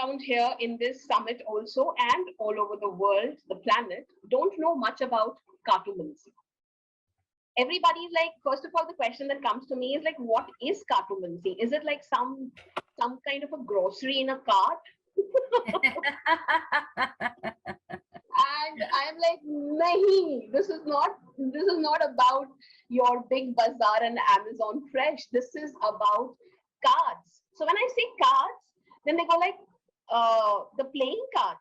around here in this summit also and all over the world, the planet, don't know much about cartomancy. Everybody's like, first of all, the question that comes to me is like, what is cartomancy? Is it like some kind of a grocery in a cart? And I'm like, nahi, this is not about your big bazaar and Amazon Fresh. This is about cards. So when I say cards, then they go like, the playing cards,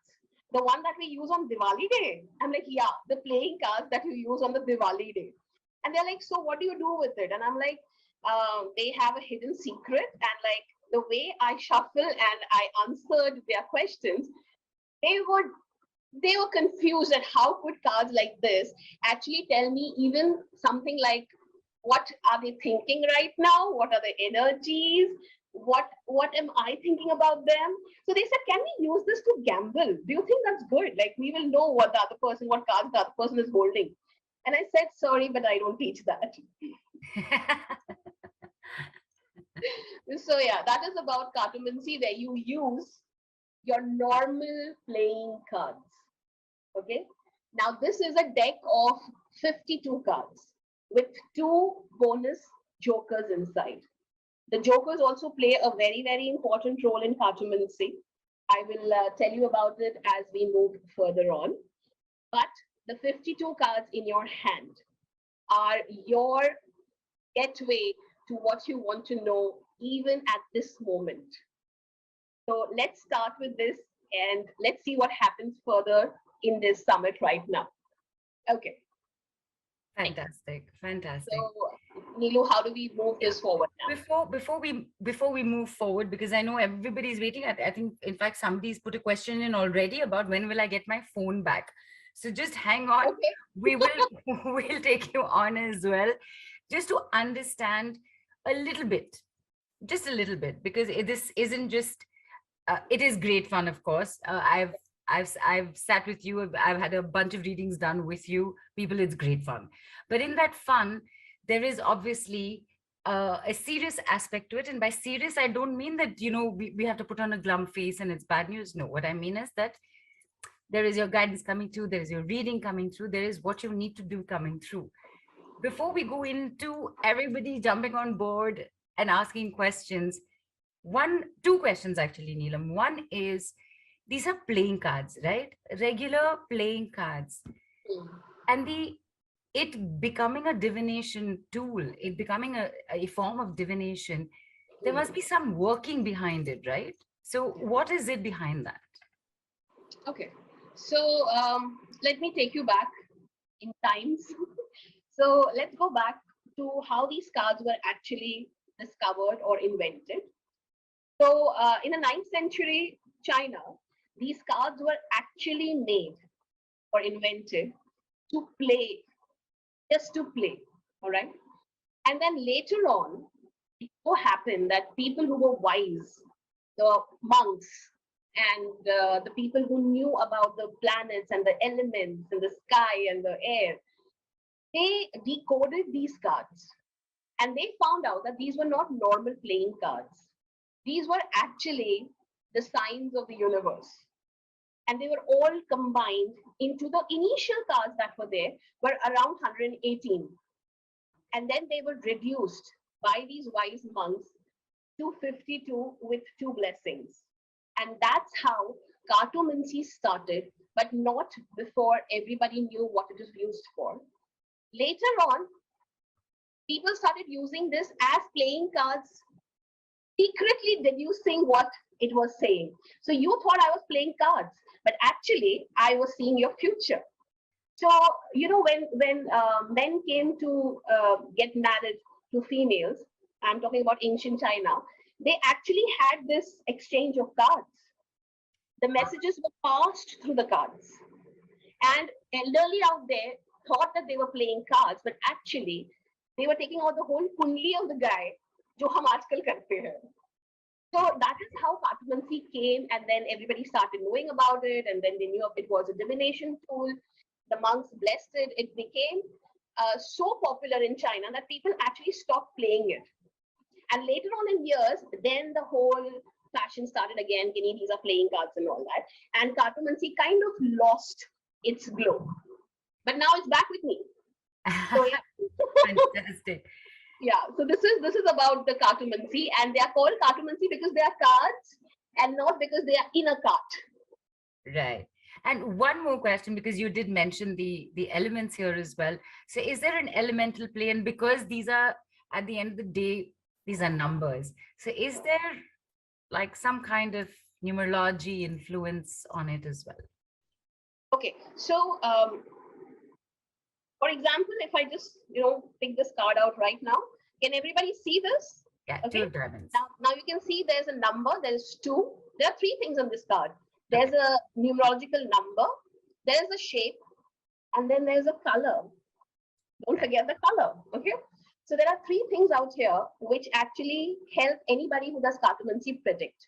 the one that we use on Diwali day. I'm like, yeah, the playing cards that you use on the Diwali day. And they're like, so what do you do with it? And I'm like, they have a hidden secret. And like the way I shuffle and I answered their questions, they were confused at how could cards like this actually tell me even something like, what are they thinking right now? What are the energies? What am I thinking about them? So they said, can we use this to gamble? Do you think that's good? Like we will know what cards the other person is holding. And I said, sorry, but I don't teach that. So yeah, that is about cartomancy, where you use your normal playing cards. Okay. Now this is a deck of 52 cards with 2 bonus jokers inside. The jokers also play a very, very important role in cartomancy. I will tell you about it as we move further on. But the 52 cards in your hand are your gateway to what you want to know even at this moment. So let's start with this and let's see what happens further in this summit right now. Okay. Fantastic. So Neelu, how do we move this forward now? Before we move forward, because I know everybody's waiting. I think in fact somebody's put a question in already about when will I get my phone back. So just hang on. Okay. We'll take you on as well, just to understand a little bit, just a little bit, because this isn't just. It is great fun, of course. I've sat with you. I've had a bunch of readings done with you. People, it's great fun. But in that fun, there is obviously a serious aspect to it. And by serious, I don't mean that, we have to put on a glum face and it's bad news. No, what I mean is that there is your guidance coming through. There is your reading coming through. There is what you need to do coming through. Before we go into everybody jumping on board and asking questions, 2 questions actually, Neelam. One is, these are playing cards, right? Regular playing cards. And it becoming a divination tool, it becoming a form of divination, there must be some working behind it, right? So what is it behind that? Okay. So let me take you back in times. So let's go back to how these cards were actually discovered or invented. So in the 9th century China, these cards were actually made or invented to play, just to play, all right? And then later on, it so happened that people who were wise, the monks, and the people who knew about the planets and the elements and the sky and the air, they decoded these cards. And they found out that these were not normal playing cards. These were actually the signs of the universe. And they were all combined into the initial cards that were there, were around 118. And then they were reduced by these wise monks to 52 with 2 blessings. And that's how cartomancy started, but not before everybody knew what it was used for. Later on, people started using this as playing cards, secretly deducing what it was saying. So you thought I was playing cards, but actually I was seeing your future. So, when men came to get married to females, I'm talking about ancient China, they actually had this exchange of cards. The messages were passed through the cards. And elderly out there thought that they were playing cards, but actually they were taking out the whole kundli of the guy, jo hum aajkal karte hain. So that is how cartomancy came, and then everybody started knowing about it, and then they knew it was a divination tool. The monks blessed it. It became so popular in China that people actually stopped playing it. And later on in years, then the whole fashion started again. These are playing cards and all that. And Cartomancy kind of lost its glow. But now it's back with me. So yeah. Fantastic. Yeah. So this is about the Cartomancy, and they are called Cartomancy because they are cards and not because they are in a cart. Right. And one more question, because you did mention the elements here as well. So is there an elemental plane? Because these are, at the end of the day, these are numbers. So is there like some kind of numerology influence on it as well? Okay. So for example, if I just pick this card out right now, can everybody see this? Yeah, Okay. 2 of diamonds. Now you can see there's a number. There's 2. There are 3 things on this card. There's a numerological number. There's a shape, and then there's a color. Don't forget the color. Okay. So there are 3 things out here which actually help anybody who does Cartomancy predict.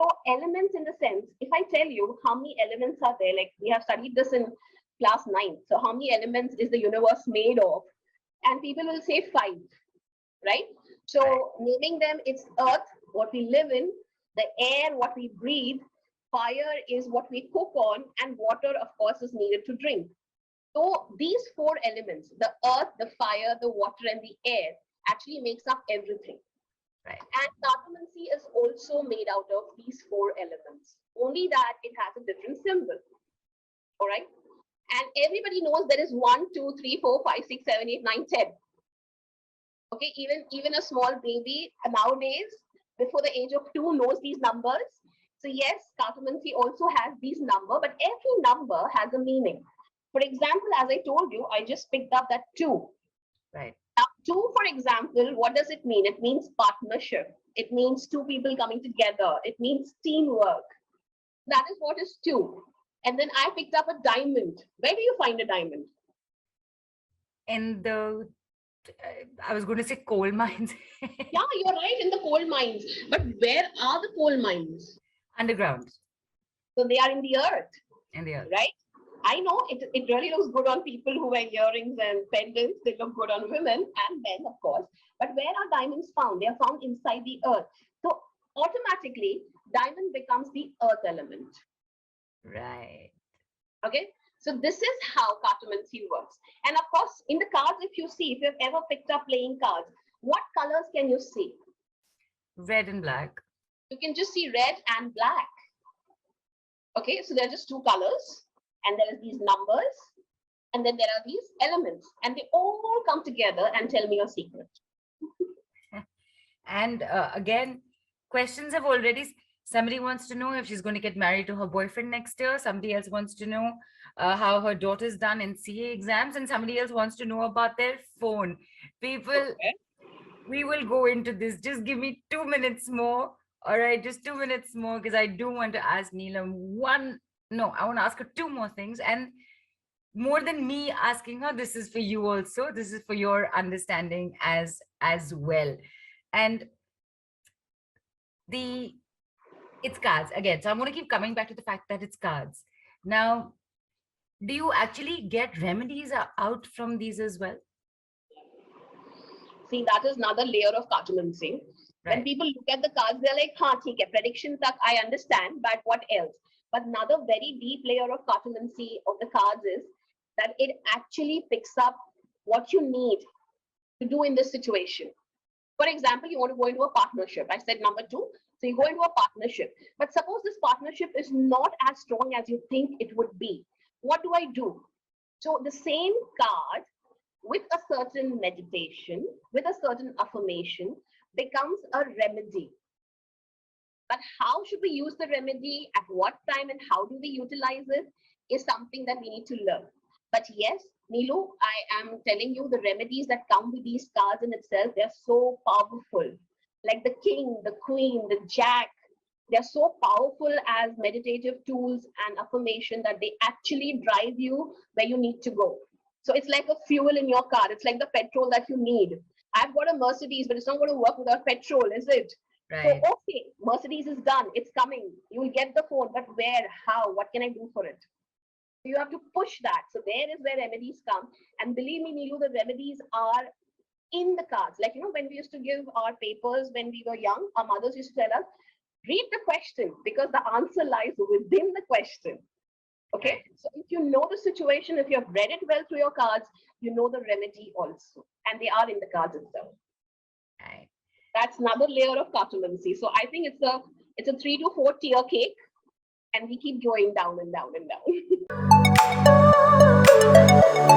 So elements, in the sense, if I tell you how many elements are there, like we have studied this in class 9. So how many elements is the universe made of? And people will say 5, right? So naming them, it's earth, what we live in, the air, what we breathe, fire is what we cook on, and water, of course, is needed to drink. So these 4 elements, the earth, the fire, the water, and the air, actually makes up everything. Right. And Cartomancy is also made out of these 4 elements, only that it has a different symbol. All right. And everybody knows there is 1, 2, 3, 4, 5, 6, 7, 8, 9, 10. Okay, even a small baby nowadays, before the age of 2, knows these numbers. So yes, Cartomancy also has these numbers, but every number has a meaning. For example, as I told you, I just picked up that 2. Right. Now, 2, for example, what does it mean? It means partnership. It means 2 people coming together. It means teamwork. That is what is 2. And then I picked up a diamond. Where do you find a diamond? In the, I was going to say coal mines. Yeah, you're right, in the coal mines. But where are the coal mines? Underground. So they are in the earth. In the earth. Right? I know it really looks good on people who wear earrings and pendants. They look good on women and men, of course. But where are diamonds found? They are found inside the earth. So automatically, diamond becomes the earth element. Right. Okay. So this is how Cartomancy works. And of course, in the cards, if you see, if you've ever picked up playing cards, what colors can you see? Red and black. You can just see red and black. Okay. So there are just 2 colors. And there are these numbers, and then there are these elements, and they all come together and tell me your secret. And again, questions have already, somebody wants to know if she's going to get married to her boyfriend next year. Somebody else wants to know how her daughter's done in CA exams, and somebody else wants to know about their phone. People, we will go into this. Just give me 2 minutes more. All right, just 2 minutes more, because I do want to ask Neelam I want to ask her 2 more things. And more than me asking her, this is for you also. This is for your understanding as well. And it's cards again. So I'm going to keep coming back to the fact that it's cards. Now, do you actually get remedies out from these as well? See, that is another layer of Cartomancy. Right. When people look at the cards, they're like, prediction tak, I understand, but what else? But another very deep layer of Cartomancy of the cards is that it actually picks up what you need to do in this situation. For example, you want to go into a partnership. I said number 2. So you go into a partnership. But suppose this partnership is not as strong as you think it would be. What do I do? So the same card with a certain meditation, with a certain affirmation, becomes a remedy. But how should we use the remedy, at what time, and how do we utilize it is something that we need to learn. But yes, Neelu, I am telling you, the remedies that come with these cards in itself, they're so powerful. Like the king, the queen, the jack, they're so powerful as meditative tools and affirmation that they actually drive you where you need to go. So it's like a fuel in your car. It's like the petrol that you need. I've got a Mercedes, but it's not going to work without petrol, is it? Right. So, okay, Mercedes is done. It's coming. You will get the phone, but where, how, what can I do for it? You have to push that. So there is where remedies come. And believe me, Neelu, the remedies are in the cards. Like, when we used to give our papers when we were young, our mothers used to tell us, read the question because the answer lies within the question. Okay, so if you know the situation, if you have read it well through your cards, you know the remedy also, and they are in the cards itself. Right. That's another layer of cartomancy. So I think it's a 3 to 4 tier cake, and we keep going down and down and down.